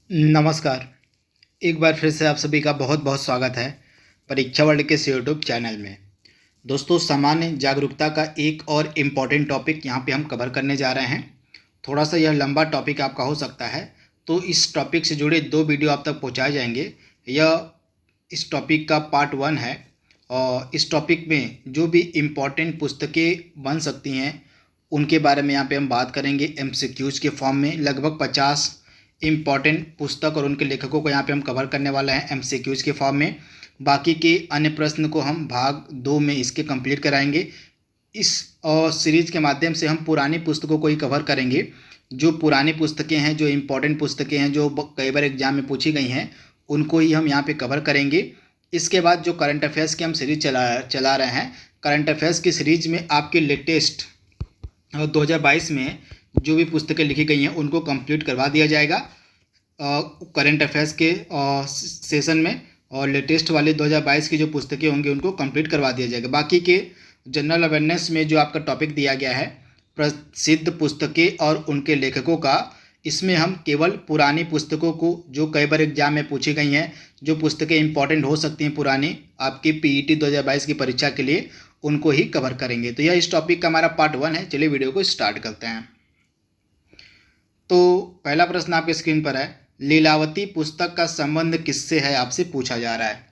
नमस्कार। एक बार फिर से आप सभी का बहुत बहुत स्वागत है परीक्षा वर्ल्ड के इस यूट्यूब चैनल में। दोस्तों, सामान्य जागरूकता का एक और इम्पॉर्टेंट टॉपिक यहाँ पे हम कवर करने जा रहे हैं। थोड़ा सा यह लंबा टॉपिक आपका हो सकता है, तो इस टॉपिक से जुड़े 2 वीडियो आप तक पहुँचाए जाएंगे। यह इस टॉपिक का पार्ट 1 है और इस टॉपिक में जो भी इम्पॉर्टेंट पुस्तकें बन सकती हैं उनके बारे में यहाँ पे हम बात करेंगे। एमसीक्यूज के फॉर्म में लगभग 50 इम्पॉर्टेंट पुस्तक और उनके लेखकों को यहाँ पे हम कवर करने वाले हैं एमसीक्यूज के फॉर्म में। बाकी के अन्य प्रश्न को हम भाग 2 में इसके कंप्लीट कराएंगे। इस सीरीज के माध्यम से हम पुरानी पुस्तकों को ही कवर करेंगे। जो पुरानी पुस्तकें हैं, जो इम्पॉर्टेंट पुस्तकें हैं, जो कई बार एग्जाम में पूछी गई हैं, उनको ही हम यहाँ पे कवर करेंगे। इसके बाद जो करंट अफेयर्स की हम सीरीज चला रहे हैं, करंट अफेयर्स की सीरीज में आपके लेटेस्ट 2022 में जो भी पुस्तकें लिखी गई हैं उनको कंप्लीट करवा दिया जाएगा करंट अफेयर्स के सेशन में, और लेटेस्ट वाले 2022 की जो पुस्तकें होंगी उनको कंप्लीट करवा दिया जाएगा। बाकी के जनरल अवेयरनेस में जो आपका टॉपिक दिया गया है प्रसिद्ध पुस्तकें और उनके लेखकों का, इसमें हम केवल पुरानी पुस्तकों को जो कई बार एग्जाम में पूछी गई हैं, जो पुस्तकें इंपॉर्टेंट हो सकती हैं पुरानी आपकी पीईटी 2022 की परीक्षा के लिए, उनको ही कवर करेंगे। तो यह इस टॉपिक का हमारा पार्ट 1 है। चलिए वीडियो को स्टार्ट करते हैं। तो पहला प्रश्न आपके स्क्रीन पर है, लीलावती पुस्तक का संबंध किससे है, आपसे पूछा जा रहा है।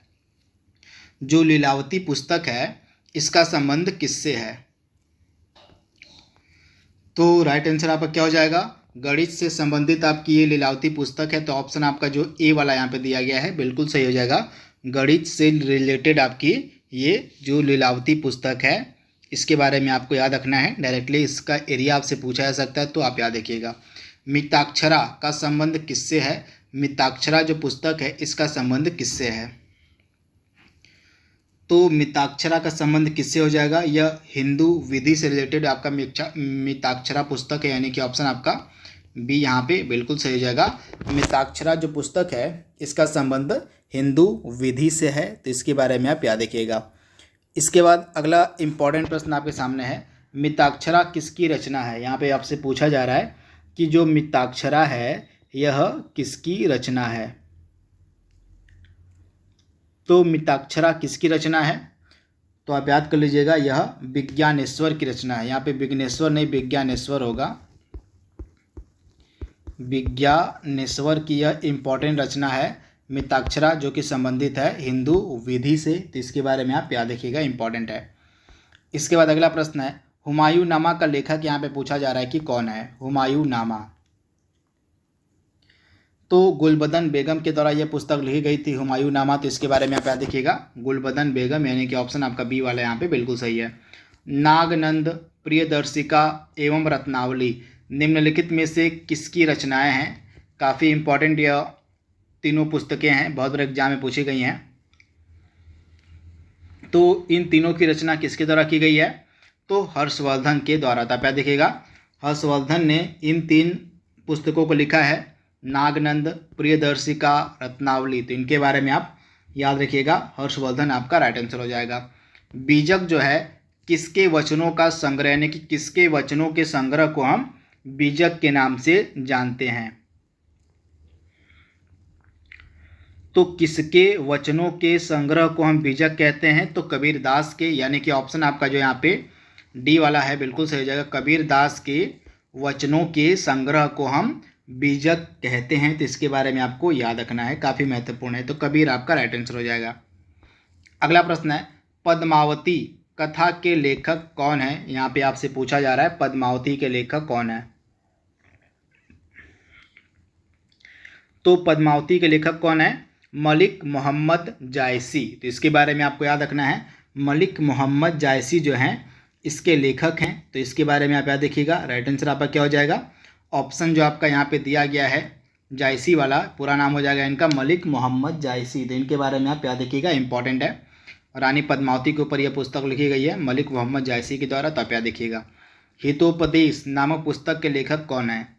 जो लीलावती पुस्तक है इसका संबंध किससे है? तो राइट आंसर आपका क्या हो जाएगा? गणित से संबंधित आपकी ये लीलावती पुस्तक है। तो ऑप्शन आपका जो ए वाला यहाँ पे दिया गया है बिल्कुल सही हो जाएगा। गणित से रिलेटेड आपकी ये जो लीलावती पुस्तक है, इसके बारे में आपको याद रखना है। डायरेक्टली इसका एरिया आपसे पूछा जा सकता है, तो आप याद रखिएगा। मिताक्षरा का संबंध किससे है? मिताक्षरा जो पुस्तक है इसका संबंध किससे है? तो मिताक्षरा का संबंध किससे हो जाएगा? यह हिंदू विधि से रिलेटेड आपका मिताक्षरा पुस्तक है, यानी कि ऑप्शन आपका बी यहाँ पे बिल्कुल सही हो जाएगा। मिताक्षरा जो पुस्तक है इसका संबंध हिंदू विधि से है, तो इसके बारे में आप याद रखिएगा। इसके बाद अगला इम्पॉर्टेंट प्रश्न आपके सामने है, मिताक्षरा किसकी रचना है? यहाँ पे आपसे पूछा जा रहा है कि जो मिताक्षरा है यह किसकी रचना है। तो मिताक्षरा किसकी रचना है? तो आप याद कर लीजिएगा, यह विज्ञानेश्वर की रचना है। यहाँ पे विघ्नेश्वर नहीं, विज्ञानेश्वर होगा। विज्ञानेश्वर की यह इम्पॉर्टेंट रचना है मिताक्षरा, जो कि संबंधित है हिंदू विधि से, तो इसके बारे में आप याद रखिएगा, इम्पॉर्टेंट है। इसके बाद अगला प्रश्न है, हुमायूंनामा का लेखक यहाँ पे पूछा जा रहा है कि कौन है? हुमायूंनामा तो गुलबदन बेगम के द्वारा यह पुस्तक लिखी गई थी, हुमायूंनामा। तो इसके बारे में आप याद रखिएगा, गुलबदन बेगम, यानी कि ऑप्शन आपका बी वाला यहाँ पे बिल्कुल सही है। नागनंद, प्रियदर्शिका एवं रत्नावली निम्नलिखित में से किसकी रचनाएं हैं? काफ़ी इंपॉर्टेंट यह तीनों पुस्तकें हैं, बहुत बार एग्जाम में पूछी गई हैं। तो इन तीनों की रचना किसके द्वारा की गई है? तो हर्षवर्धन के द्वारा। तो आप याद देखिएगा, हर्षवर्धन ने इन 3 पुस्तकों को लिखा है, नागनंद, प्रियदर्शिका, रत्नावली। तो इनके बारे में आप याद रखिएगा, हर्षवर्धन आपका राइट आंसर हो जाएगा। बीजक जो है किसके वचनों का संग्रह, यानी कि किसके वचनों के संग्रह को हम बीजक के नाम से जानते हैं? तो किसके वचनों के संग्रह को हम बीजक कहते हैं? तो कबीरदास के, यानी कि ऑप्शन आपका जो यहाँ पे डी वाला है बिल्कुल सही हो जाएगा। कबीरदास के वचनों के संग्रह को हम बीजक कहते हैं। तो इसके बारे में आपको याद रखना है, काफ़ी महत्वपूर्ण है। तो कबीर आपका राइट आंसर हो जाएगा। अगला प्रश्न है, पद्मावती कथा के लेखक कौन है? यहाँ पे आपसे पूछा जा रहा है पद्मावती के लेखक कौन है। तो पद्मावती के लेखक कौन है? मलिक मोहम्मद जायसी। तो इसके बारे में आपको याद रखना है, मलिक मोहम्मद जायसी जो हैं इसके लेखक हैं। तो इसके बारे में आप याद रखिएगा, राइट आंसर आपका क्या हो जाएगा? ऑप्शन जो आपका यहाँ पे दिया गया है जायसी वाला, पूरा नाम हो जाएगा इनका मलिक मोहम्मद जायसी। तो इनके बारे में आप याद रखिएगा, इंपॉर्टेंट है। रानी पद्मावती के ऊपर यह पुस्तक लिखी गई है मलिक मोहम्मद जायसी के द्वारा, तो आप याद रखिएगा। हितोपदेश नामक पुस्तक के लेखक कौन है?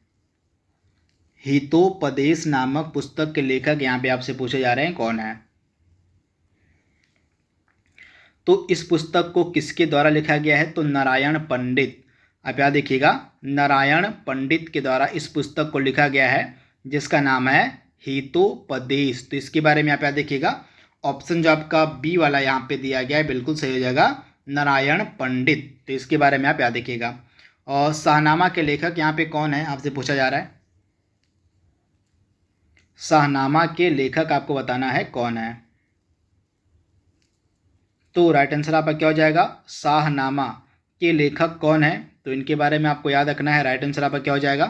हितोपदेश नामक पुस्तक के लेखक यहाँ पे आपसे पूछे जा रहे हैं कौन है? तो इस पुस्तक को किसके द्वारा लिखा गया है? तो नारायण पंडित। आप याद देखिएगा, नारायण पंडित के द्वारा इस पुस्तक को लिखा गया है, जिसका नाम है हितोपदेश। तो इसके बारे में आप याद देखिएगा, ऑप्शन जो आपका बी वाला यहाँ पे दिया गया है बिल्कुल सही हो जाएगा, नारायण पंडित। तो इसके बारे में आप याद देखिएगा। और शाहनामा के लेखक यहाँ पे कौन है आपसे पूछा जा रहा है, शाहनामा के लेखक आपको बताना है कौन है। तो राइट आंसर आपका क्या हो जाएगा, शाहनामा के लेखक कौन है, तो इनके बारे में आपको याद रखना है। राइट आंसर आपका क्या हो जाएगा,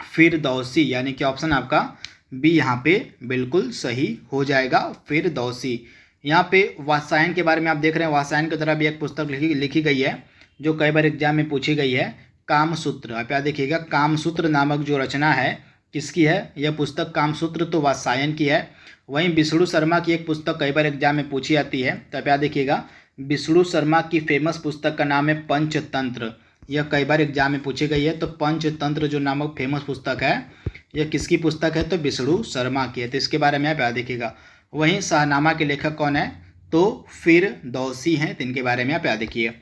फिरदौसी, यानी कि ऑप्शन आपका बी यहाँ पे बिल्कुल सही हो जाएगा, फिरदौसी। यहाँ पे वात्सायन के बारे में आप देख रहे हैं, वात्सायन की तरह भी एक पुस्तक लिखी गई है जो कई बार एग्जाम में पूछी गई है, कामसूत्र। आप याद देखिएगा, कामसूत्र नामक जो रचना है किसकी है, यह पुस्तक कामसूत्र तो वात्सायन की है। वहीं विष्णु शर्मा की एक पुस्तक कई बार एग्जाम में पूछी जाती है, तो आप याद देखिएगा, विष्णु शर्मा की फेमस पुस्तक का नाम है पंचतंत्र। यह कई बार एग्जाम में पूछी गई है। तो पंचतंत्र जो नामक फेमस पुस्तक है, यह किसकी पुस्तक है, तो विष्णु शर्मा की है। तो इसके बारे में आप याद देखिएगा। वहीं शाहनामा के लेखक कौन है, तो फिरदौसी हैं। तो इनके बारे में आप याद देखिए।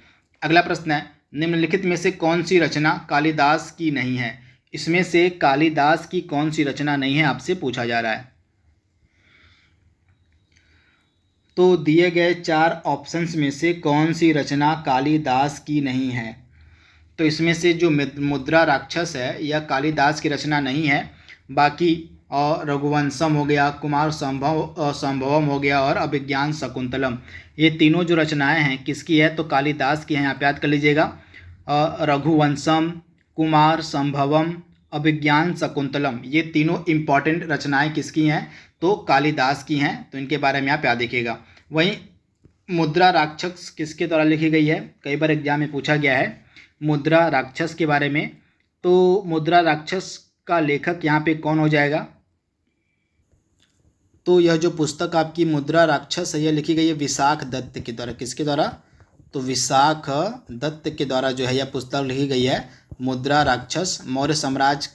अगला प्रश्न है, निम्नलिखित में से कौन सी रचना कालिदास की नहीं है। इसमें से कालिदास की कौन सी रचना नहीं है आपसे पूछा जा रहा है। तो दिए गए 4 ऑप्शंस में से कौन सी रचना कालिदास की नहीं है। तो इसमें से जो मुद्रा राक्षस है यह कालिदास की रचना नहीं है। बाकी रघुवंशम हो गया, कुमार संभवम हो गया और अभिज्ञान शकुंतलम, ये तीनों जो रचनाएं हैं किसकी है, तो कालिदास की हैं। आप याद कर लीजिएगा, रघुवंशम, कुमार संभवम, अभिज्ञान शकुंतलम, ये तीनों इम्पॉर्टेंट रचनाएं किसकी हैं, तो कालिदास की हैं। तो इनके बारे में आप याद देखिएगा। वहीं मुद्रा राक्षस किसके द्वारा लिखी गई है, कई बार एग्जाम में पूछा गया है मुद्रा राक्षस के बारे में। तो मुद्रा राक्षस का लेखक यहाँ पे कौन हो जाएगा, तो यह जो पुस्तक आपकी मुद्रा राक्षस है यह लिखी गई है विशाख दत्त के द्वारा। किसके द्वारा, तो विशाख दत्त के द्वारा जो है यह पुस्तक लिखी गई है, मुद्रा राक्षस। मौर्य साम्राज्य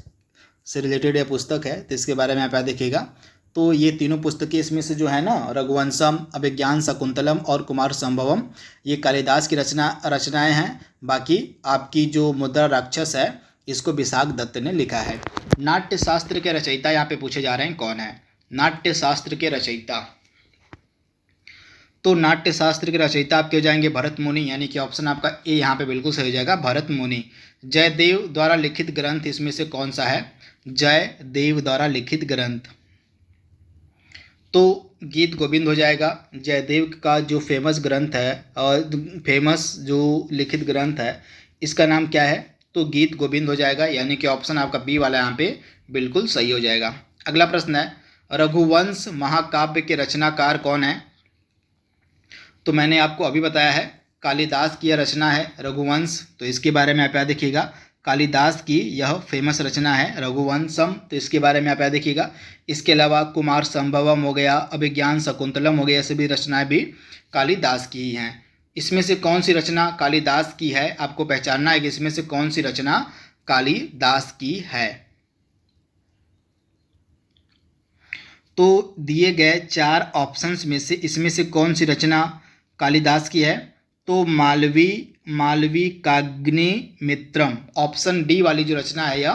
से रिलेटेड यह पुस्तक है, तो इसके बारे में आप याद देखिएगा। तो ये तीनों पुस्तकें इसमें से जो है ना, रघुवंशम, अभिज्ञान शकुंतलम और कुमार संभवम, ये कालिदास की रचनाएं हैं। बाकी आपकी जो मुद्रा राक्षस है इसको विशाख दत्त ने लिखा है। नाट्य शास्त्र के रचयिता यहाँ पे पूछे जा रहे हैं कौन है, नाट्य शास्त्र के रचयिता। तो नाट्य शास्त्र के रचयिता आपके हो जाएंगे भरत मुनि, यानी कि ऑप्शन आपका ए यहाँ पे बिल्कुल सही हो जाएगा, भरत मुनि। जयदेव द्वारा लिखित ग्रंथ इसमें से कौन सा है, जयदेव द्वारा लिखित ग्रंथ, तो गीत गोविंद हो जाएगा। जयदेव का जो फेमस ग्रंथ है और फेमस जो लिखित ग्रंथ है इसका नाम क्या है, तो गीत गोविंद हो जाएगा, यानी कि ऑप्शन आपका बी वाला यहाँ पे बिल्कुल सही हो जाएगा। अगला प्रश्न है, रघुवंश महाकाव्य के रचनाकार कौन है। तो मैंने आपको अभी बताया है कालिदास की यह रचना है रघुवंश। तो इसके बारे में आप याद देखिएगा, कालिदास की यह फेमस रचना है रघुवंशम। तो इसके बारे में आप याद देखिएगा। इसके अलावा कुमार संभवम हो गया, अभिज्ञान शकुंतलम हो गया, सभी रचनाएं भी कालिदास की ही हैं। इसमें से कौन सी रचना कालिदास की है, आपको पहचानना है कि इसमें से कौन सी रचना कालिदास की है। तो दिए गए 4 ऑप्शंस में से इसमें से कौन सी रचना कालिदास की है, तो मालवी काग्निमित्रम, ऑप्शन डी वाली जो रचना है यह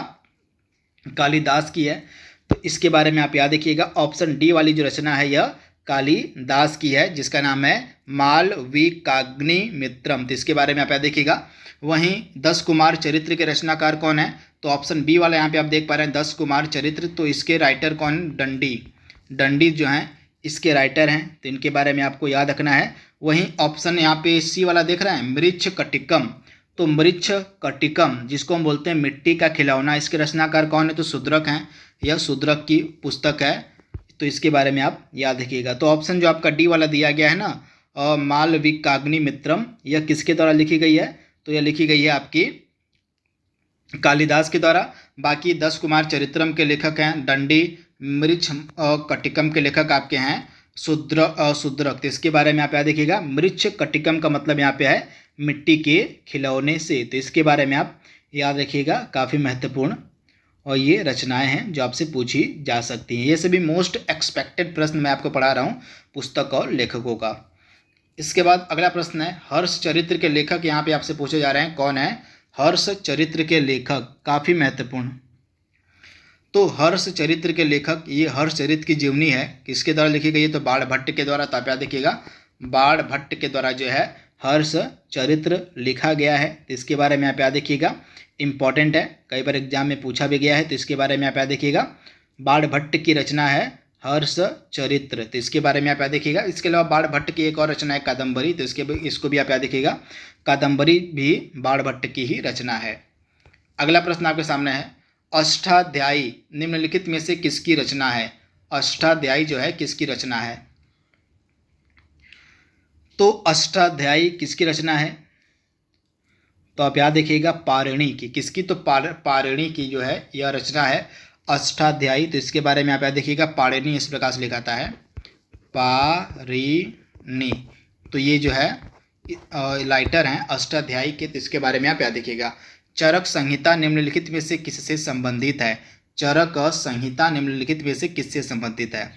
कालिदास की है। तो इसके बारे में आप याद रखिएगा, ऑप्शन डी वाली जो रचना है यह कालिदास की है, जिसका नाम है मालविकाग्निमित्रम। तो इसके बारे में आप याद देखिएगा। वहीं 10 कुमार चरित्र के रचनाकार कौन है, तो ऑप्शन बी वाला यहाँ पे आप देख पा रहे हैं 10 कुमार चरित्र। तो इसके राइटर कौन, दंडी जो हैं इसके राइटर हैं। तो इनके बारे में आपको याद रखना है। वहीं ऑप्शन यहाँ पे सी वाला देख रहे हैं मृच्छ कटिकम। तो मृच्छ कटिकम जिसको हम बोलते हैं मिट्टी का खिलौना, इसके रचनाकार कौन है, तो शूद्रक हैं। यह शूद्रक की पुस्तक है। तो इसके बारे में आप याद रखिएगा। तो ऑप्शन जो आपका डी वाला दिया गया है ना, मालविकाग्निमित्रम, यह किसके द्वारा लिखी गई है, तो यह लिखी गई है आपकी कालिदास के द्वारा। बाकी 10 कुमार चरित्रम के लेखक हैं दंडी, मृच्छ कटिकम के लेखक आपके हैं शूद्रक। तो इसके बारे में आप याद देखिएगा। मृच्छ कटिकम का मतलब यहाँ पे है मिट्टी के खिलौने से। तो इसके बारे में आप याद रखिएगा, काफ़ी महत्वपूर्ण और ये रचनाएं हैं जो आपसे पूछी जा सकती हैं। ये सभी मोस्ट एक्सपेक्टेड प्रश्न मैं आपको पढ़ा रहा हूँ पुस्तक और लेखकों का। इसके बाद अगला प्रश्न है, हर्ष चरित्र के लेखक यहाँ पे आपसे पूछे जा रहे हैं कौन है, हर्ष चरित्र के लेखक, काफ़ी महत्वपूर्ण। तो हर्ष चरित्र के लेखक, ये हर्ष चरित्र की जीवनी है, किसके द्वारा लिखी गई है? तो बाणभट्ट के द्वारा। तो आप याद देखिएगा, बाणभट्ट के द्वारा जो है हर्ष चरित्र लिखा गया है। तो इसके बारे में आप याद देखिएगा, इंपॉर्टेंट है, कई बार एग्जाम में पूछा भी गया है। तो इसके बारे में आप याद देखिएगा, बाणभट्ट की रचना है हर्ष चरित्र। तो इसके बारे में आप याद देखिएगा। इसके अलावा बाणभट्ट की एक और रचना है कादम्बरी। तो इसको भी आप याद देखिएगा, कादम्बरी भी बाणभट्ट की ही रचना है। अगला प्रश्न आपके सामने है, अष्टाध्यायी निम्नलिखित में से किसकी रचना है? अष्टाध्यायी जो है किसकी रचना है? तो अष्टाध्यायी किसकी रचना है? तो आप याद देखिएगा, पारिणी की। किसकी? तो पारिणी की जो है यह रचना है अष्टाध्यायी। तो इसके बारे में आप याद देखिएगा, पारिणी इस प्रकार से लिखाता है, पारिणी। तो ये जो है राइटर हैं अष्टाध्यायी के। तो इसके बारे में आप याद देखिएगा। चरक संहिता निम्नलिखित में से किससे संबंधित है? चरक संहिता निम्नलिखित में से किससे संबंधित है?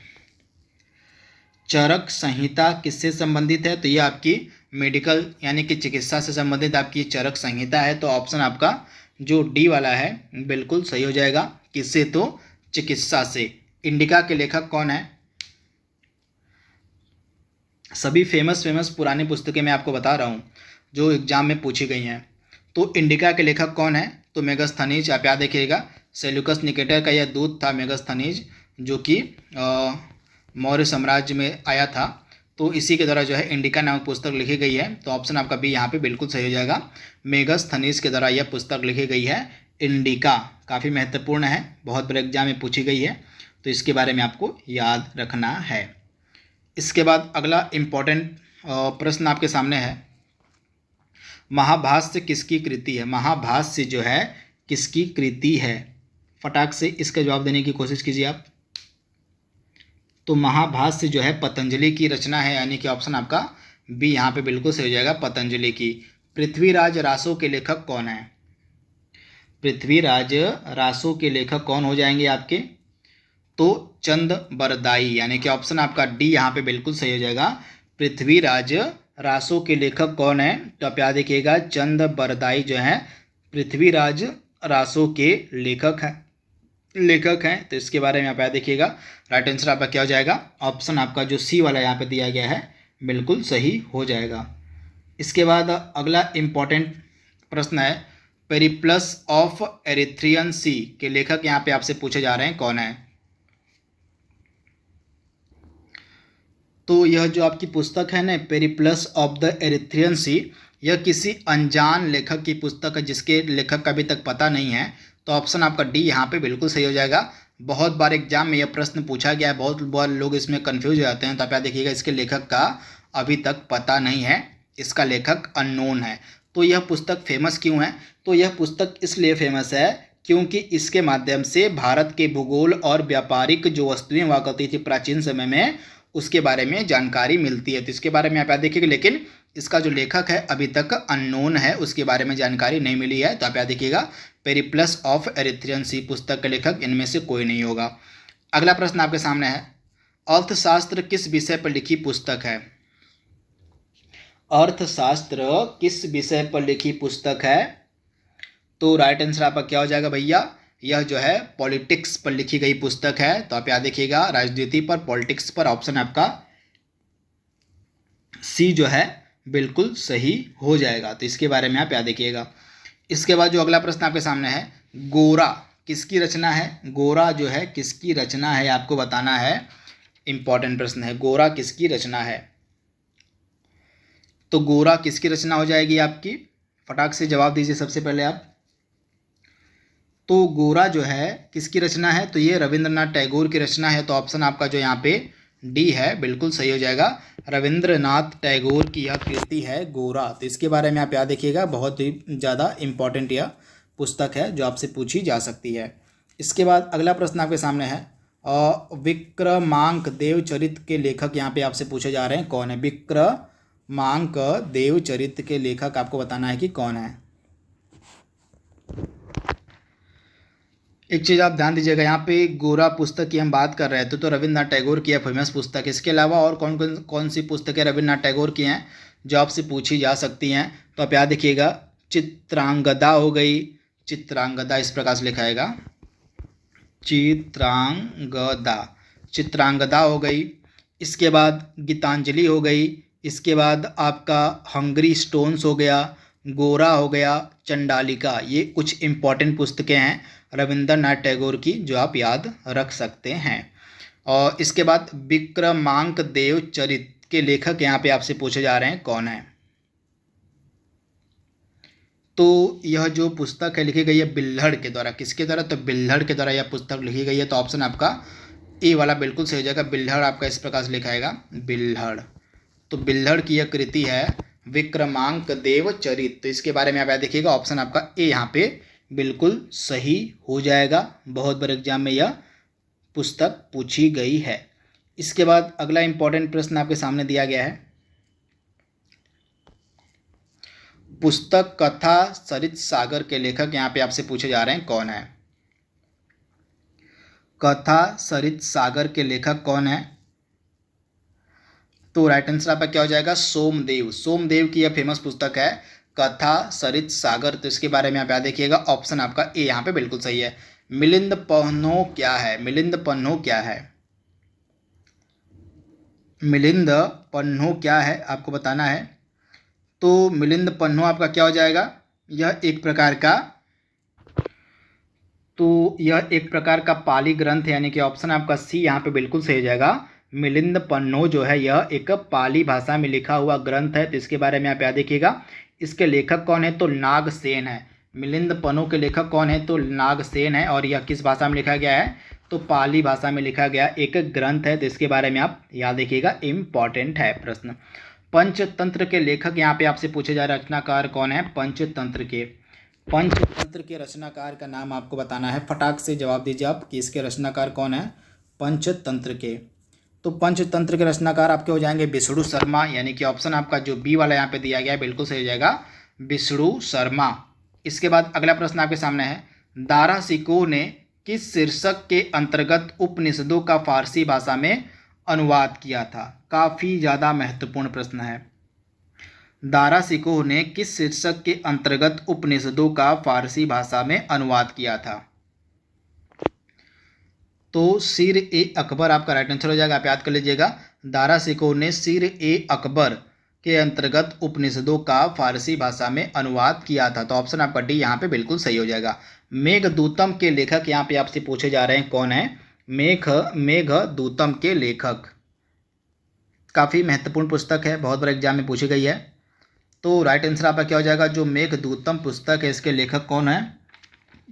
चरक संहिता किससे संबंधित है? तो ये आपकी मेडिकल यानी कि चिकित्सा से संबंधित आपकी चरक संहिता है। तो ऑप्शन आपका जो डी वाला है बिल्कुल सही हो जाएगा। किससे? तो चिकित्सा से। इंडिका के लेखक कौन है? सभी फेमस पुरानी पुस्तकें मैं आपको बता रहा हूँ जो एग्जाम में पूछी गई हैं। तो इंडिका के लेखक कौन है? तो मेगास्थनीज। आप याद देखिएगा, सेल्यूकस निकेटर का यह दूत था मेगास्थनीज, जो कि मौर्य साम्राज्य में आया था। तो इसी के द्वारा जो है इंडिका नामक पुस्तक लिखी गई है। तो ऑप्शन आपका बी यहाँ पे बिल्कुल सही हो जाएगा। मेगास्थनीज के द्वारा यह पुस्तक लिखी गई है इंडिका। काफ़ी महत्वपूर्ण है, बहुत बड़े एग्जाम में पूछी गई है। तो इसके बारे में आपको याद रखना है। इसके बाद अगला इम्पोर्टेंट प्रश्न आपके सामने है, महाभाष्य किसकी कृति है? महाभाष्य जो है किसकी कृति है? फटाक से इसका जवाब देने की कोशिश कीजिए आप। तो महाभाष्य जो है पतंजलि की रचना है, यानी कि ऑप्शन आपका बी यहाँ पे बिल्कुल सही हो जाएगा, पतंजलि की। पृथ्वीराज रासो के लेखक कौन है? पृथ्वीराज रासो के लेखक कौन हो जाएंगे आपके? तो चंद बरदाई, यानी कि ऑप्शन आपका डी यहाँ पे बिल्कुल सही हो जाएगा। पृथ्वीराज रासो के लेखक कौन है? तो आप याद देखिएगा, चंद बरदाई जो है पृथ्वीराज रासो के लेखक हैं। तो इसके बारे में आप याद देखिएगा। राइट आंसर आपका क्या हो जाएगा? ऑप्शन आपका जो सी वाला यहाँ पे दिया गया है बिल्कुल सही हो जाएगा। इसके बाद अगला इम्पॉर्टेंट प्रश्न है, पेरिप्लस ऑफ एरिथ्रियन सी के लेखक यहाँ पे आपसे पूछे जा रहे हैं, कौन है? तो यह जो आपकी पुस्तक है ना, पेरिप्लस ऑफ द एरिथ्रियन सी, यह किसी अनजान लेखक की पुस्तक है जिसके लेखक का अभी तक पता नहीं है। तो ऑप्शन आपका डी यहाँ पे बिल्कुल सही हो जाएगा। बहुत बार एग्जाम में यह प्रश्न पूछा गया है, बहुत बार लोग इसमें कंफ्यूज हो जाते हैं। तो आप याद देखिएगा, इसके लेखक का अभी तक पता नहीं है, इसका लेखक अननोन है। तो यह पुस्तक फेमस क्यों है? तो यह पुस्तक इसलिए फेमस है क्योंकि इसके माध्यम से भारत के भूगोल और व्यापारिक जो वस्तुएं हुआ करती थी प्राचीन समय में, उसके बारे में जानकारी मिलती है। तो इसके बारे में आप याद देखिएगा, लेकिन इसका जो लेखक है अभी तक अननोन है, उसके बारे में जानकारी नहीं मिली है। तो आप याद देखिएगा, पेरिप्लस ऑफ एरिथ्रियन सी पुस्तक के लेखक इनमें से कोई नहीं होगा। अगला प्रश्न आपके सामने है, अर्थशास्त्र किस विषय पर लिखी पुस्तक है? अर्थशास्त्र किस विषय पर लिखी पुस्तक है? तो राइट आंसर आपका क्या हो जाएगा भैया? यह जो है पॉलिटिक्स पर लिखी गई पुस्तक है। तो आप याद देखिएगा, राजनीति पर, पॉलिटिक्स पर। ऑप्शन आपका सी जो है बिल्कुल सही हो जाएगा। तो इसके बारे में आप याद देखिएगा। इसके बाद जो अगला प्रश्न आपके सामने है, गोरा किसकी रचना है? गोरा जो है किसकी रचना है आपको बताना है। इंपॉर्टेंट प्रश्न है, गोरा किसकी रचना है? तो गोरा किसकी रचना हो जाएगी आपकी? फटाक से जवाब दीजिए सबसे पहले आप। तो गोरा जो है किसकी रचना है? तो ये रविंद्रनाथ टैगोर की रचना है। तो ऑप्शन आपका जो यहाँ पे डी है बिल्कुल सही हो जाएगा। रविंद्रनाथ टैगोर की यह कृति है गोरा। तो इसके बारे में आप याद देखिएगा, बहुत ही ज़्यादा इम्पॉर्टेंट यह पुस्तक है जो आपसे पूछी जा सकती है। इसके बाद अगला प्रश्न आपके सामने है, विक्रमांक देवचरित के लेखक यहाँ पे आपसे पूछे जा रहे हैं, कौन है? विक्रमांक देवचरित के लेखक आपको बताना है कि कौन है। एक चीज़ आप ध्यान दीजिएगा, यहाँ पे गोरा पुस्तक की हम बात कर रहे थे, तो रविंद्रनाथ टैगोर की है फेमस पुस्तक। इसके अलावा और कौन सी पुस्तकें रविंद्रनाथ टैगोर की हैं जो आपसे पूछी जा सकती हैं? तो आप याद देखिएगा, चित्रांगदा हो गई, चित्रांगदा इस प्रकार से लिखाएगा, चित्रांगदा, चित्रांगदा हो गई। इसके बाद गीतांजलि हो गई। इसके बाद आपका हंगरी स्टोन्स हो गया, गोरा हो गया, चंडालिका। ये कुछ इम्पॉर्टेंट पुस्तकें हैं रविंद्रनाथ टैगोर की जो आप याद रख सकते हैं। और इसके बाद विक्रमांक देव चरित के लेखक यहाँ पे आपसे पूछे जा रहे हैं कौन है। तो यह जो पुस्तक है लिखी गई है बिल्हड़ के द्वारा। किसके द्वारा? तो बिल्हड़ के द्वारा यह पुस्तक लिखी गई है। तो ऑप्शन आपका ए वाला बिल्कुल सही हो जाएगा। बिल्हड़ आपका इस प्रकार से लिखाएगा बिल्हड़। तो बिल्हड़ की यह कृति है विक्रमांक देव चरित। तो इसके बारे में आप याद देखिएगा, ऑप्शन आपका ए यहाँ पे बिल्कुल सही हो जाएगा। बहुत बार एग्जाम में यह पुस्तक पूछी गई है। इसके बाद अगला इंपॉर्टेंट प्रश्न आपके सामने दिया गया है। पुस्तक कथा सरित सागर के लेखक यहाँ पे आपसे पूछे जा रहे हैं कौन है। कथा सरित सागर के लेखक कौन है? तो राइट आंसर आपका क्या हो जाएगा? सोमदेव। सोमदेव की यह फेमस पुस्तक है कथा सरित सागर। तो इसके बारे में आप याद देखिएगा, ऑप्शन आपका ए यहाँ पे बिल्कुल सही है। मिलिंद पन्हो क्या है? मिलिंद पन्हो क्या है? मिलिंद पन्हो क्या है आपको बताना है। तो मिलिंद पन्हो आपका क्या हो जाएगा? यह एक प्रकार का पाली ग्रंथ है, यानी कि ऑप्शन आपका सी यहाँ पे बिल्कुल सही हो जाएगा। मिलिंद पन्हो जो है यह एक पाली भाषा में लिखा हुआ ग्रंथ है। तो इसके बारे में आप याद देखिएगा। इसके लेखक कौन है? तो नागसेन है। मिलिंद पन्हो के लेखक कौन है? तो नागसेन है। और यह किस भाषा में लिखा गया है? तो पाली भाषा में लिखा गया एक ग्रंथ है। तो इसके बारे में आप याद देखिएगा, इम्पॉर्टेंट है प्रश्न। पंचतंत्र के लेखक यहाँ पे आपसे पूछे जा रहे रचनाकार कौन है? पंचतंत्र के रचनाकार का नाम आपको बताना है। फटाक से जवाब दीजिए आप कि इसके रचनाकार कौन है पंचतंत्र के। तो पंचतंत्र के रचनाकार आपके हो जाएंगे विष्णु शर्मा, यानी कि ऑप्शन आपका जो बी वाला यहाँ पे दिया गया है बिल्कुल सही हो जाएगा, विष्णु शर्मा। इसके बाद अगला प्रश्न आपके सामने है। दारा शिकोह ने किस शीर्षक के अंतर्गत उपनिषदों का फारसी भाषा में अनुवाद किया था? काफ़ी ज़्यादा महत्वपूर्ण प्रश्न है। दारा शिकोह ने किस शीर्षक के अंतर्गत उपनिषदों का फारसी भाषा में अनुवाद किया था? तो सीर ए अकबर आपका राइट आंसर हो जाएगा। आप याद कर लीजिएगा, दारा शिकोह ने सीर ए अकबर के अंतर्गत उपनिषदों का फारसी भाषा में अनुवाद किया था। तो ऑप्शन आपका डी यहाँ पे बिल्कुल सही हो जाएगा। मेघदूतम के लेखक यहाँ पे आपसे पूछे जा रहे हैं कौन है? मेघदूतम के लेखक। काफ़ी महत्वपूर्ण पुस्तक है, बहुत बार एग्जाम में पूछी गई है। तो राइट आंसर आपका क्या हो जाएगा? जो मेघदूतम पुस्तक है इसके लेखक कौन है?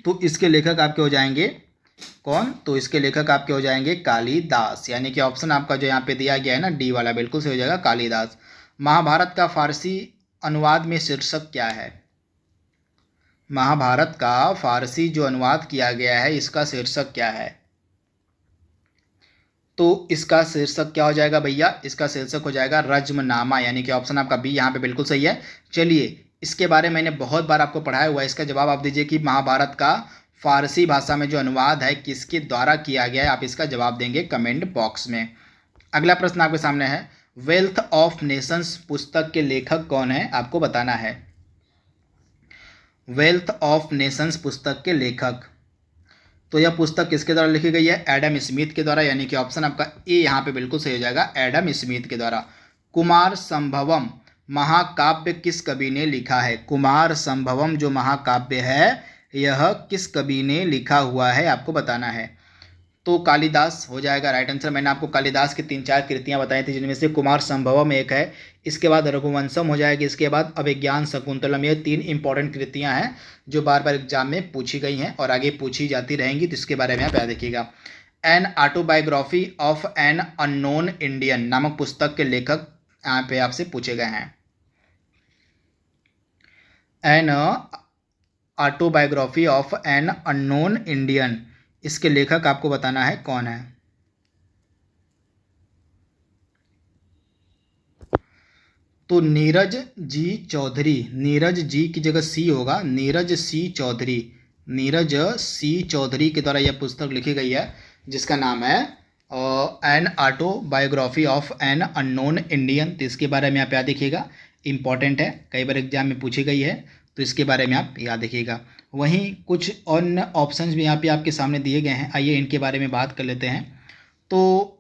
तो इसके लेखक आपके हो जाएंगे कौन? तो इसके लेखक आपके हो जाएंगे कालिदास, यानी कि ऑप्शन आपका जो यहाँ पे दिया गया है ना डी वाला बिल्कुल सही हो जाएगा, कालिदास। महाभारत का फारसी अनुवाद में शीर्षक क्या है? महाभारत का फारसी जो अनुवाद किया गया है इसका शीर्षक क्या है? तो इसका शीर्षक क्या हो जाएगा भैया? इसका शीर्षक हो जाएगा रज्मनामा, यानी कि ऑप्शन आपका बी यहाँ पे बिल्कुल सही है। चलिए, इसके बारे में मैंने बहुत बार आपको पढ़ाया हुआ है। इसका जवाब आप दीजिए कि महाभारत का फारसी भाषा में जो अनुवाद है किसके द्वारा किया गया है। आप इसका जवाब देंगे कमेंट बॉक्स में। अगला प्रश्न आपके सामने है। वेल्थ ऑफ नेशंस पुस्तक के लेखक कौन है? आपको बताना है। वेल्थ ऑफ नेशंस पुस्तक के लेखक। तो यह पुस्तक किसके द्वारा लिखी गई है? एडम स्मिथ के द्वारा, यानी कि ऑप्शन आपका ए यहाँ पे बिल्कुल सही हो जाएगा, एडम स्मिथ के द्वारा। कुमार संभवम महाकाव्य किस कवि ने लिखा है? कुमार संभवम जो महाकाव्य है यह किस कवि ने लिखा हुआ है आपको बताना है। तो कालिदास हो जाएगा राइट आंसर। मैंने आपको कालिदास की 3-4 कृतियां बताई थी जिनमें से कुमार संभवम एक है। इसके बाद रघुवंशम हो जाएगी। इसके बाद अभिज्ञान शकुंतलम। ये 3 इंपॉर्टेंट कृतियां हैं जो बार बार एग्जाम में पूछी गई हैं और आगे पूछी जाती रहेंगी। तो इसके बारे में आप याद रखिएगा। An autobiography of an unknown Indian नामक पुस्तक के लेखक यहाँ पे आपसे पूछे गए हैं। An autobiography of an unknown Indian, इसके लेखक आपको बताना है कौन है। तो नीरज जी चौधरी। नीरज जी की जगह सी होगा, नीरज सी चौधरी। नीरज सी चौधरी के द्वारा यह पुस्तक लिखी गई है जिसका नाम है an autobiography of an unknown Indian. तो इसके बारे में आप याद रखिएगा, इंपॉर्टेंट है, कई बार एग्जाम में पूछी गई है। तो इसके बारे में आप याद रखिएगा। वहीं कुछ अन्य ऑप्शंस भी यहाँ पे आपके सामने दिए गए हैं, आइए इनके बारे में बात कर लेते हैं। तो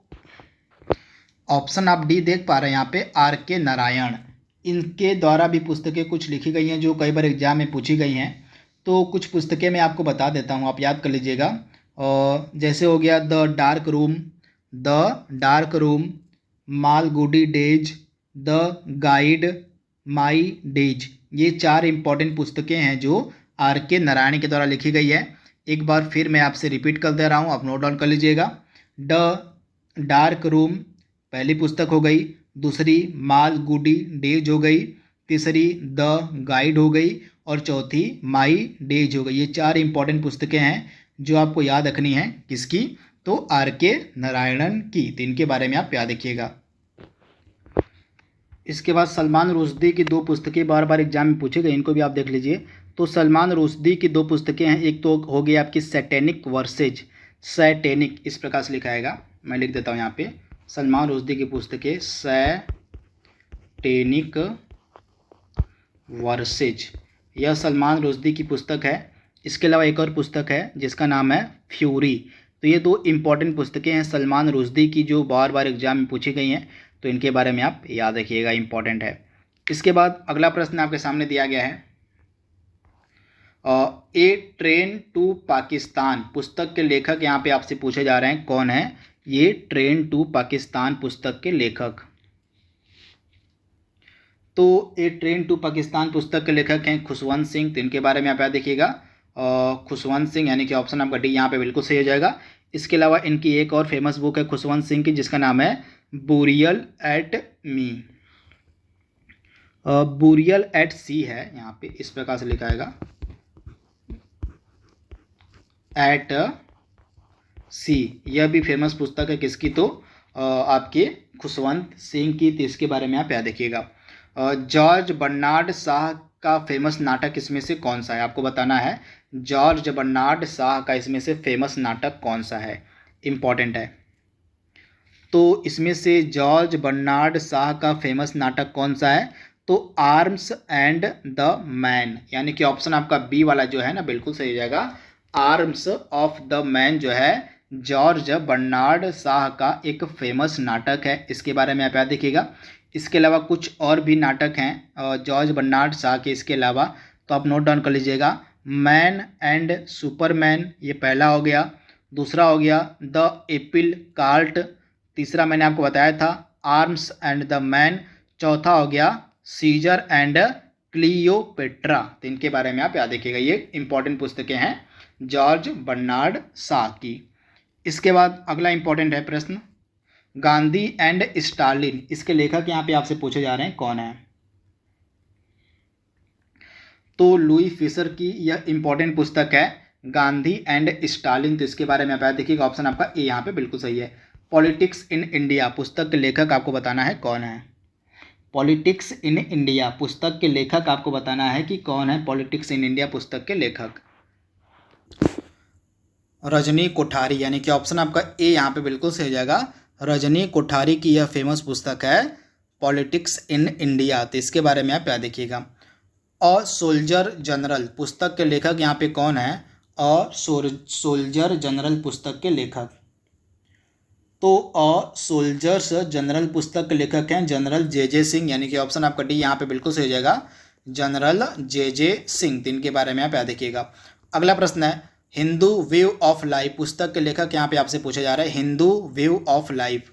ऑप्शन आप डी देख पा रहे हैं यहाँ पे, आर के नारायण, इनके द्वारा भी पुस्तकें कुछ लिखी गई हैं जो कई बार एग्जाम में पूछी गई हैं। तो कुछ पुस्तकें मैं आपको बता देता हूँ, आप याद कर लीजिएगा। जैसे हो गया the dark room, Malgudi days, the guide, my days, ये 4 इम्पॉर्टेंट पुस्तकें हैं जो आर के नारायण के द्वारा लिखी गई है। एक बार फिर मैं आपसे रिपीट कर दे रहा हूँ, आप नोट डाउन कर लीजिएगा। द डार्क रूम पहली पुस्तक हो गई, दूसरी मालगुडी डेज हो गई, तीसरी द गाइड हो गई और चौथी माई डेज हो गई। ये 4 इम्पॉर्टेंट पुस्तकें हैं जो आपको याद रखनी है, किसकी, तो आर के नारायणन की। तो इनके बारे में आप याद रखिएगा। इसके बाद सलमान रुश्दी की 2 पुस्तकें बार बार एग्जाम में पूछे गए, इनको भी आप देख लीजिए। तो सलमान रुश्दी की 2 पुस्तकें हैं, एक तो हो गई आपकी सैटेनिक वर्सेज, सैटेनिक इस प्रकार से लिखाएगा, मैं लिख देता हूँ यहाँ पे, सलमान रुश्दी की पुस्तकें सैटेनिक वर्सेज, यह सलमान रुश्दी की पुस्तक है। इसके अलावा एक और पुस्तक है जिसका नाम है फ्यूरी। तो ये 2 इम्पॉर्टेंट पुस्तकें हैं सलमान रुश्दी की जो बार बार एग्जाम में पूछी गई हैं, तो इनके बारे में आप याद रखिएगा, इम्पॉर्टेंट है। इसके बाद अगला प्रश्न आपके सामने दिया गया है, ए ट्रेन टू पाकिस्तान पुस्तक के लेखक यहाँ पे आपसे पूछे जा रहे हैं, कौन है ये ट्रेन टू पाकिस्तान पुस्तक के लेखक। तो ए ट्रेन टू पाकिस्तान पुस्तक के लेखक हैं खुशवंत सिंह, तो इनके बारे में आप याद देखिएगा, खुशवंत सिंह, यानी कि ऑप्शन आपका डी यहाँ पे बिल्कुल सही हो जाएगा। इसके अलावा इनकी एक और फेमस बुक है खुशवंत सिंह की जिसका नाम है burial at me, burial at sea है, यहाँ पे इस प्रकार से लिखाएगा, एट सी, यह भी फेमस पुस्तक है किसकी, तो आपके खुशवंत सिंह की। तो इसके बारे में आप याद रखिएगा। जॉर्ज बर्नार्ड शाह का फेमस नाटक इसमें से कौन सा है, आपको बताना है जॉर्ज बर्नार्ड शाह का इसमें से फेमस नाटक कौन सा है, इम्पॉर्टेंट है। तो इसमें से जॉर्ज बर्नार्ड शाह का फेमस नाटक कौन सा है, तो आर्म्स एंड द मैन, यानी कि ऑप्शन आपका बी वाला जो है ना बिल्कुल सही हो जाएगा, आर्म्स ऑफ द मैन जो है जॉर्ज बर्नार्ड शाह का एक फेमस नाटक है, इसके बारे में आप याद रखिएगा। इसके अलावा कुछ और भी नाटक हैं जॉर्ज बर्नार्ड शाह के इसके अलावा, तो आप नोट डाउन कर लीजिएगा। मैन एंड सुपरमैन ये पहला हो गया, दूसरा हो गया द एपिल कार्ट, तीसरा मैंने आपको बताया था आर्म्स एंड द मैन, चौथा हो गया सीजर एंड क्लियोपेट्रा। तो इनके बारे में आप याद रखिएगा, ये इंपॉर्टेंट पुस्तकें हैं जॉर्ज बर्नार्ड शाह की। इसके बाद अगला इंपॉर्टेंट है प्रश्न, गांधी एंड स्टालिन, इसके लेखक यहाँ पे आपसे पूछे जा रहे हैं कौन है, तो लुई फिशर की यह इंपॉर्टेंट पुस्तक है गांधी एंड स्टालिन। तो इसके बारे में आप याद देखिएगा, ऑप्शन आपका ए यहाँ पे बिल्कुल सही है। पॉलिटिक्स इन इंडिया पुस्तक के लेखक आपको बताना है कौन है, पॉलिटिक्स इन इंडिया पुस्तक के लेखक आपको बताना है कि कौन है पॉलिटिक्स इन इंडिया पुस्तक के लेखक, रजनी कोठारी, यानी कि ऑप्शन आपका ए यहाँ पे बिल्कुल सही हो जाएगा, रजनी कोठारी की यह फेमस पुस्तक है पॉलिटिक्स इन इंडिया। तो इसके बारे में आप याद देखिएगा। अ सोल्जर जनरल पुस्तक के लेखक यहाँ पे कौन है, अ सोल्जर जनरल पुस्तक के लेखक, तो अ सोल्जर्स जनरल पुस्तक के लेखक हैं जनरल जे सिंह, यानी कि ऑप्शन आपका डी यहाँ पे बिल्कुल सही हो जाएगा, जनरल जे सिंह। तो इनके बारे में आप याद रखिएगा। अगला प्रश्न है, हिंदू व्यू ऑफ लाइफ पुस्तक के लेखक यहाँ पे आपसे पूछा जा रहा है, हिंदू व्यू ऑफ लाइफ,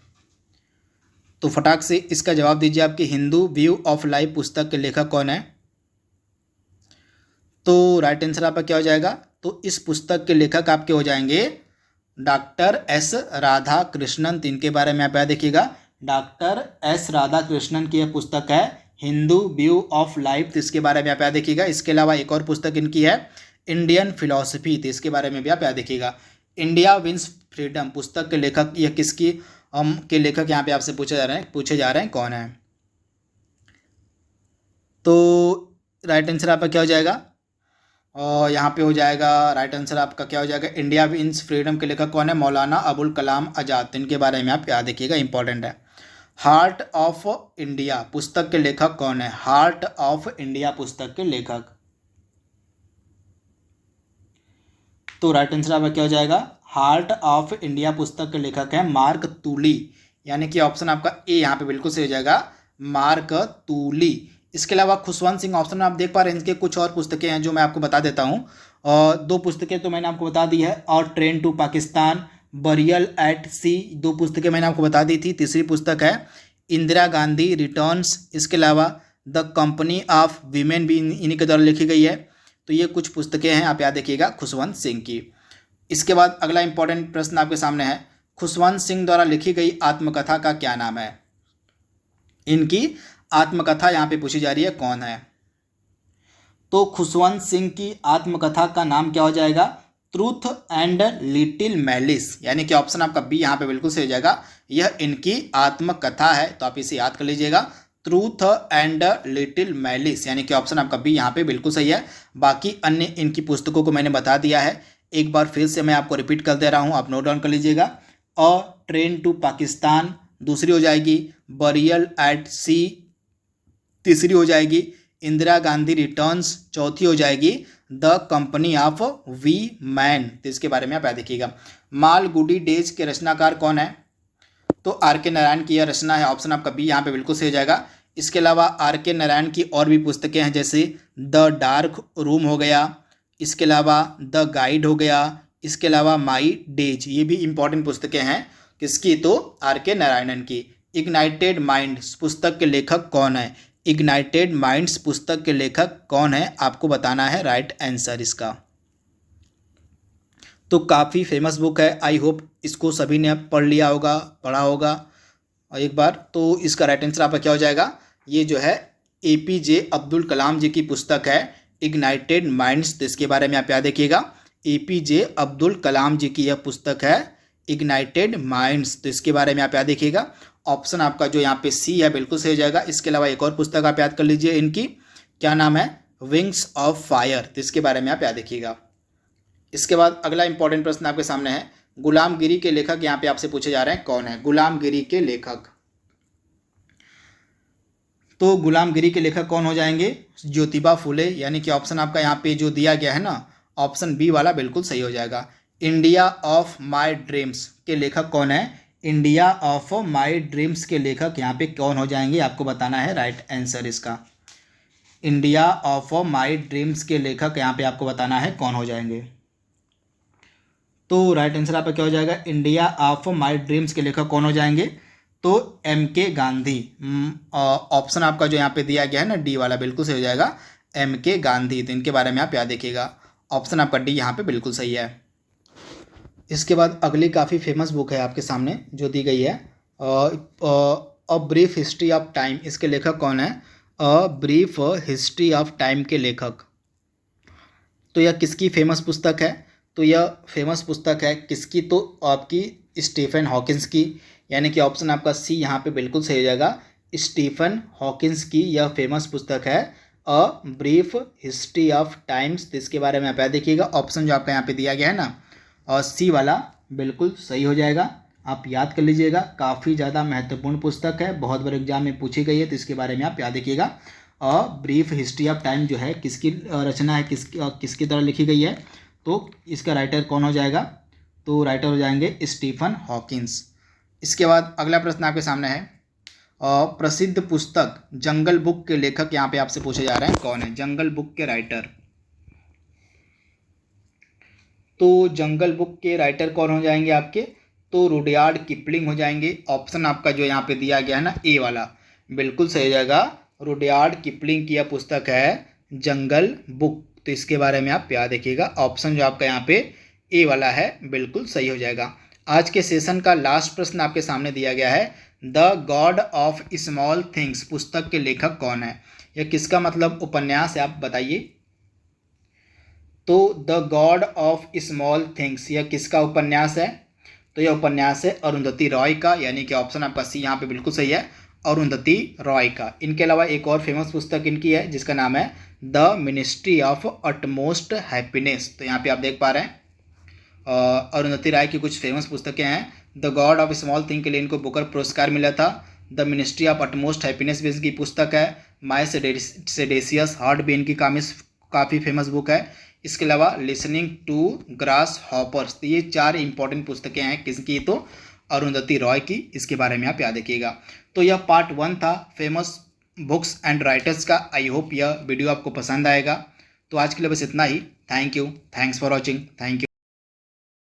तो फटाक से इसका जवाब दीजिए आपकी हिंदू व्यू ऑफ लाइफ पुस्तक के लेखक कौन है, तो राइट आंसर आपका क्या हो जाएगा, तो इस पुस्तक के लेखक आपके हो जाएंगे डॉक्टर एस राधा कृष्णन। तो इनके बारे में आप याद देखिएगा, डॉक्टर एस राधा कृष्णन की यह पुस्तक है हिंदू व्यू ऑफ लाइफ। तो इसके बारे में आप याद देखिएगा। इसके अलावा एक और पुस्तक इनकी है इंडियन फिलॉसफी, तो इसके बारे में भी आप याद देखिएगा। इंडिया विंस फ्रीडम पुस्तक के लेखक, यह किसकी के लेखक यहाँ पे आपसे पूछे जा रहे हैं कौन है, तो राइट आंसर आपका क्या हो जाएगा, और यहाँ पे हो जाएगा राइट आंसर आपका क्या हो जाएगा, इंडिया विंस फ्रीडम के लेखक कौन है, मौलाना अबुल कलाम आज़ाद। इनके बारे में आप याद रखिएगा, इंपॉर्टेंट है। हार्ट ऑफ इंडिया पुस्तक के लेखक कौन है, हार्ट ऑफ इंडिया पुस्तक के लेखक, तो राइट आंसर आपका क्या हो जाएगा, हार्ट ऑफ इंडिया पुस्तक के लेखक हैं मार्क तूली, यानी कि ऑप्शन आपका ए यहाँ पे बिल्कुल सही हो जाएगा, मार्क तूली। इसके अलावा खुशवंत सिंह, ऑप्शन में आप देख पा रहे हैं इनके कुछ और पुस्तकें हैं जो मैं आपको बता देता हूँ। और 2 पुस्तकें तो मैंने आपको बता दी है, और train to Pakistan, burial at sea, 2 पुस्तकें मैंने आपको बता दी थी। तीसरी पुस्तक है इंदिरा गांधी रिटर्न्स। इसके अलावा द कंपनी ऑफ वीमेन भी इन्हीं के द्वारा लिखी गई है। तो ये कुछ पुस्तकें हैं, आप याद रखिएगा खुशवंत सिंह की। इसके बाद अगला इंपॉर्टेंट प्रश्न आपके सामने है, खुशवंत सिंह द्वारा लिखी गई आत्मकथा का क्या नाम है। इनकी आत्मकथा यहाँ पे पूछी जा रही है, कौन है। तो खुशवंत सिंह की आत्मकथा का नाम क्या हो जाएगा, ट्रूथ एंड लिटिल मैलिस, यानी कि ऑप्शन आपका बी यहाँ पे बिल्कुल सही हो जाएगा, यह इनकी आत्मकथा है। तो आप इसे याद कर लीजिएगा, ट्रूथ एंड लिटिल मैलिस, यानी कि ऑप्शन आपका बी यहाँ पे बिल्कुल सही है। बाकी अन्य इनकी पुस्तकों को मैंने बता दिया है, एक बार फिर से मैं आपको रिपीट कर दे रहा हूँ, आप नोट डाउन कर लीजिएगा। और ट्रेन टू पाकिस्तान दूसरी हो जाएगी, बरियल एट सी तीसरी हो जाएगी, इंदिरा गांधी रिटर्न्स चौथी हो जाएगी, the company of women, तो इसके बारे में आप याद रखिएगा। मालगुडी डेज के रचनाकार कौन है, तो आर के नारायण की यह रचना है, ऑप्शन आपका बी यहाँ पे बिल्कुल सही हो जाएगा। इसके अलावा आर के नारायण की और भी पुस्तकें हैं, जैसे द डार्क रूम हो गया, इसके अलावा द गाइड हो गया, इसके अलावा माई डेज, ये भी इंपॉर्टेंट पुस्तकें हैं। किसकी, तो आर के नारायणन की। इग्नाइटेड माइंड्स पुस्तक के लेखक कौन है, इग्नाइटेड माइंड्स पुस्तक के लेखक कौन है, आपको बताना है राइट आंसर इसका। तो काफ़ी फेमस बुक है, आई होप इसको सभी ने पढ़ लिया होगा, पढ़ा होगा और एक बार। तो इसका राइट आंसर आपका क्या हो जाएगा, ये जो है APJ अब्दुल कलाम जी की पुस्तक है इग्नाइटेड माइंड्स, तो इसके बारे में आप याद रखिएगा, APJ अब्दुल कलाम जी की यह पुस्तक है इग्नाइटेड माइंड्स, तो इसके बारे में आप याद रखिएगा। ऑप्शन आपका जो यहाँ पे सी है बिल्कुल सही हो जाएगा। इसके अलावा एक और पुस्तक आप याद कर लीजिए इनकी, क्या नाम है, विंग्स ऑफ फायर, तो इसके बारे में आप याद रखिएगा। इसके बाद अगला इंपॉर्टेंट प्रश्न आपके सामने है, गुलामगिरी के लेखक यहाँ पे आपसे पूछे जा रहे हैं, कौन है गुलामगिरी के लेखक। तो गुलामगिरी के लेखक कौन हो जाएंगे, ज्योतिबा फुले, यानी कि ऑप्शन आपका यहाँ पे जो दिया गया है ना, ऑप्शन बी वाला बिल्कुल सही हो जाएगा। इंडिया ऑफ माई ड्रीम्स के लेखक कौन है, इंडिया ऑफ माई ड्रीम्स के लेखक यहाँ पे कौन हो जाएंगे, आपको बताना है राइट आंसर इसका। इंडिया ऑफ माई ड्रीम्स के लेखक यहाँ पे आपको बताना है कौन हो जाएंगे। तो राइट आंसर आपका क्या हो जाएगा, इंडिया ऑफ माई ड्रीम्स के लेखक कौन हो जाएंगे, तो MK गांधी। ऑप्शन आपका जो यहाँ पे दिया गया है ना, डी वाला बिल्कुल सही हो जाएगा, MK गांधी, तो इनके बारे में आप याद रखिएगा, ऑप्शन आपका डी यहाँ पे बिल्कुल सही है। इसके बाद अगली काफ़ी फेमस बुक है आपके सामने जो दी गई है, a brief history of time, इसके लेखक कौन है, a brief history of time के लेखक। तो यह किसकी फेमस पुस्तक है, तो यह फेमस पुस्तक है किसकी, तो आपकी स्टीफन हॉकिंस की, यानी कि ऑप्शन आपका सी यहाँ पे बिल्कुल सही हो जाएगा, स्टीफन हॉकिंस की यह फेमस पुस्तक है a brief history of times, तो इसके बारे में आप याद देखिएगा। ऑप्शन जो आपका यहाँ पे दिया गया है ना, और सी वाला बिल्कुल सही हो जाएगा, आप याद कर लीजिएगा। काफ़ी ज़्यादा महत्वपूर्ण पुस्तक है, बहुत बार एग्जाम में पूछी गई है, तो इसके बारे में आप याद रखिएगा। A brief history of time जो है किसकी रचना है, किसकी द्वारा लिखी गई है, तो इसका राइटर कौन हो जाएगा, तो राइटर हो जाएंगे स्टीफन हॉकिंस। इसके बाद अगला प्रश्न आपके सामने है, प्रसिद्ध पुस्तक जंगल बुक के लेखक यहाँ पे आपसे पूछे जा रहे हैं, कौन है जंगल बुक के राइटर। तो जंगल बुक के राइटर कौन हो जाएंगे आपके, तो रुडयार्ड किपलिंग हो जाएंगे। ऑप्शन आपका जो यहाँ पे दिया गया है ना, ए वाला बिल्कुल सही हो जाएगा, रुडयार्ड किपलिंग की यह पुस्तक है जंगल बुक, तो इसके बारे में आप याद रखिएगा। ऑप्शन जो आपका यहाँ पे ए वाला है बिल्कुल सही हो जाएगा। आज के सेशन का लास्ट प्रश्न आपके सामने दिया गया है, the God of small things पुस्तक के लेखक कौन है, यह किसका मतलब उपन्यास है, आप बताइए। तो the God of small things यह किसका उपन्यास है, तो यह उपन्यास है अरुंधति रॉय का, यानी कि ऑप्शन आपका सी यहाँ पे बिल्कुल सही है, अरुंधति रॉय का। इनके अलावा एक और फेमस पुस्तक इनकी है जिसका नाम है the ministry of utmost happiness, तो यहाँ पे आप देख पा रहे हैं अरुंधति राय की कुछ फेमस पुस्तकें हैं। The God of small thing के लिए इनको बुकर पुरस्कार मिला था। The ministry of utmost happiness भी इनकी पुस्तक है। माय सेडेशियस हार्ट भी इनकी काफ़ी फेमस बुक है। इसके अलावा लिसनिंग टू ग्रास हॉपर्स। तो ये 4 इंपॉर्टेंट पुस्तकें हैं किसकी, तो अरुंधति रॉय की। इसके बारे में आप याद रखिएगा। तो यह पार्ट 1 था फेमस बुक्स एंड राइटर्स का। आई होप यह वीडियो आपको पसंद आएगा। तो आज के लिए बस इतना ही। Thank you, thanks for watching, thank you.